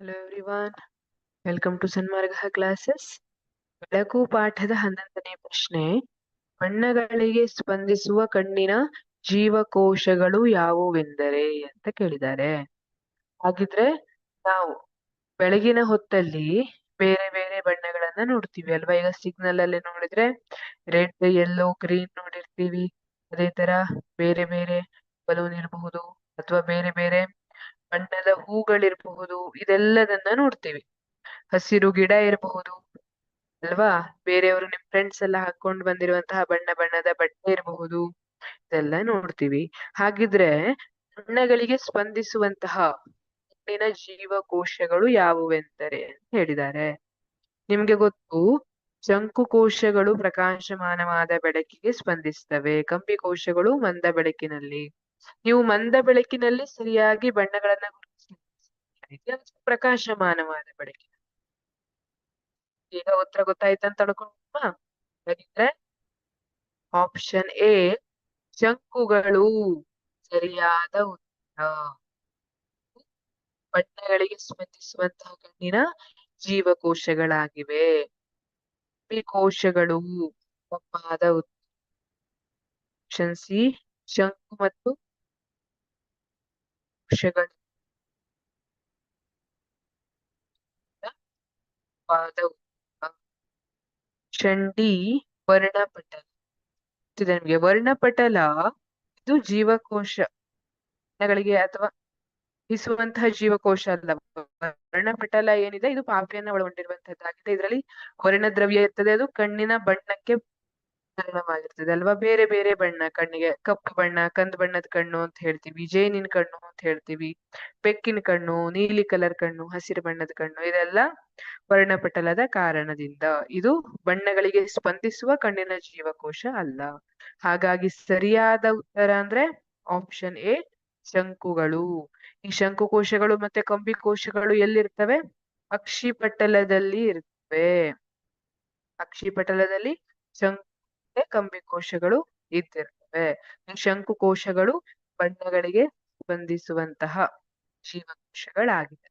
Hello everyone, welcome to Sanmarga classes. ಬೆಳಕು ಪಾಠದ 11ನೇ ಪ್ರಶ್ನೆ. ಬಣ್ಣಗಳಿಗೆ ಸ್ಪಂದಿಸುವ ಕಣ್ಣಿನ ಜೀವಕೋಶಗಳು ಯಾವುವೆಂದರೆ ಅಂತ ಕೇಳಿದ್ದಾರೆ. ಹಾಗಿದ್ರೆ ನಾವು ಬೆಳಗಿನ ಹೊತ್ತಲ್ಲಿ ಬೇರೆ ಬೇರೆ ಬಣ್ಣಗಳನ್ನ ನೋಡ್ತೀವಿ ಅಲ್ವಾ? ಈಗ ಸಿಗ್ನಲ್ ಅಲ್ಲಿ ನೋಡಿದ್ರೆ ರೆಡ್, ಯೆಲ್ಲೋ, ಗ್ರೀನ್ ನೋಡಿರ್ತೀವಿ. ಅದೇ ತರ ಬೇರೆ ಬೇರೆ ಬಲೂನ್ ಇರಬಹುದು ಅಥವಾ ಬೇರೆ ಬೇರೆ ಬಣ್ಣದ ಹೂಗಳಿರಬಹುದು, ಇದೆಲ್ಲದನ್ನ ನೋಡ್ತೀವಿ. ಹಸಿರು ಗಿಡ ಇರಬಹುದು ಅಲ್ವಾ? ಬೇರೆಯವರು ನಿಮ್ ಫ್ರೆಂಡ್ಸ್ ಎಲ್ಲ ಹಾಕೊಂಡ್ ಬಂದಿರುವಂತಹ ಬಣ್ಣ ಬಣ್ಣದ ಬಟ್ಟೆ ಇರಬಹುದು, ಇದೆಲ್ಲ ನೋಡ್ತೀವಿ. ಹಾಗಿದ್ರೆ ಬಣ್ಣಗಳಿಗೆ ಸ್ಪಂದಿಸುವಂತಹ ಕಣ್ಣಿನ ಜೀವಕೋಶಗಳು ಯಾವುವೆಂದರೆ ಅಂತ ಹೇಳಿದ್ದಾರೆ. ನಿಮ್ಗೆ ಗೊತ್ತು, ಶಂಕು ಕೋಶಗಳು ಪ್ರಕಾಶಮಾನವಾದ ಬೆಳಕಿಗೆ ಸ್ಪಂದಿಸ್ತವೆ, ಕಂಬಿ ಕೋಶಗಳು ಮಂದ ಬೆಳಕಿನಲ್ಲಿ. ನೀವು ಮಂದ ಬೆಳಕಿನಲ್ಲಿ ಸರಿಯಾಗಿ ಬಣ್ಣಗಳನ್ನ ಗುರುತಿಸಿ ಪ್ರಕಾಶಮಾನವಾದ ಬೆಳಕಿನ. ಈಗ ಉತ್ತರ ಗೊತ್ತಾಯ್ತಂತ ಅನ್ಕೊಂಡ. ಹಾಗಿದ್ರೆ ಆಪ್ಷನ್ ಎ ಶಂಕುಗಳು ಸರಿಯಾದ ಉತ್ತರ. ಬಣ್ಣಗಳಿಗೆ ಸ್ಪಂದಿಸುವಂತಹ ಕಣ್ಣಿನ ಜೀವಕೋಶಗಳಾಗಿವೆ. ಕೋಶಗಳು ತಪ್ಪಾದ ಉತ್ತರ. ಆಪ್ಷನ್ ಸಿ ಶಂಕು ಮತ್ತು ಕೋಶಗಳು ತಪ್ಪಾದ ಉತ್ತರ. ಆಪ್ಷನ್ ಡಿ ವರ್ಣಪಟಲ. ನಿಮಗೆ ವರ್ಣಪಟಲ ಇದು ಜೀವಕೋಶ ಬಣ್ಣಗಳಿಗೆ ಅಥವಾ ಹಿಸುವಂತಹ ಜೀವಕೋಶ ಅಲ್ಲ. ವರ್ಣಪಟಲ ಏನಿದೆ ಇದು ಪಾಪಿಯನ್ನ ಒಳಗೊಂಡಿರುವಂತಹದ್ದಾಗಿದೆ. ಇದರಲ್ಲಿ ವರ್ಣದ್ರವ್ಯ ಇರ್ತದೆ, ಅದು ಕಣ್ಣಿನ ಬಣ್ಣಕ್ಕೆ ಕಾರಣವಾಗಿರ್ತದೆ ಅಲ್ವಾ? ಬೇರೆ ಬೇರೆ ಬಣ್ಣ, ಕಣ್ಣಿಗೆ ಕಪ್ಪು ಬಣ್ಣ, ಕಂದು ಬಣ್ಣದ ಕಣ್ಣು ಅಂತ ಹೇಳ್ತೀವಿ, ಜೇನಿನ ಕಣ್ಣು ಅಂತ ಹೇಳ್ತೀವಿ, ಬೆಕ್ಕಿನ ಕಣ್ಣು, ನೀಲಿ ಕಲರ್ ಕಣ್ಣು, ಹಸಿರು ಬಣ್ಣದ ಕಣ್ಣು, ಇದೆಲ್ಲ ವರ್ಣಪಟಲದ ಕಾರಣದಿಂದ. ಇದು ಬಣ್ಣಗಳಿಗೆ ಸ್ಪಂದಿಸುವ ಕಣ್ಣಿನ ಜೀವಕೋಶ ಅಲ್ಲ. ಹಾಗಾಗಿ ಸರಿಯಾದ ಉತ್ತರ ಅಂದ್ರೆ ಆಪ್ಷನ್ ಎ ಶಂಕುಗಳು. ಈ ಶಂಕುಕೋಶಗಳು ಮತ್ತೆ ಕಂಬಿ ಕೋಶಗಳು ಎಲ್ಲಿರ್ತವೆ? ಅಕ್ಷಿಪಟಲದಲ್ಲಿ ಇರ್ತವೆ. ಅಕ್ಷಿಪಟಲದಲ್ಲಿ ಶಂಕು ಕಂಬಿ ಕೋಶಗಳು ಇದ್ದಿರ್ತವೆ. ಶಂಕು ಕೋಶಗಳು ಬಣ್ಣಗಳಿಗೆ ಸ್ಪಂದಿಸುವಂತಹ ಜೀವಕೋಶಗಳಾಗಿದೆ.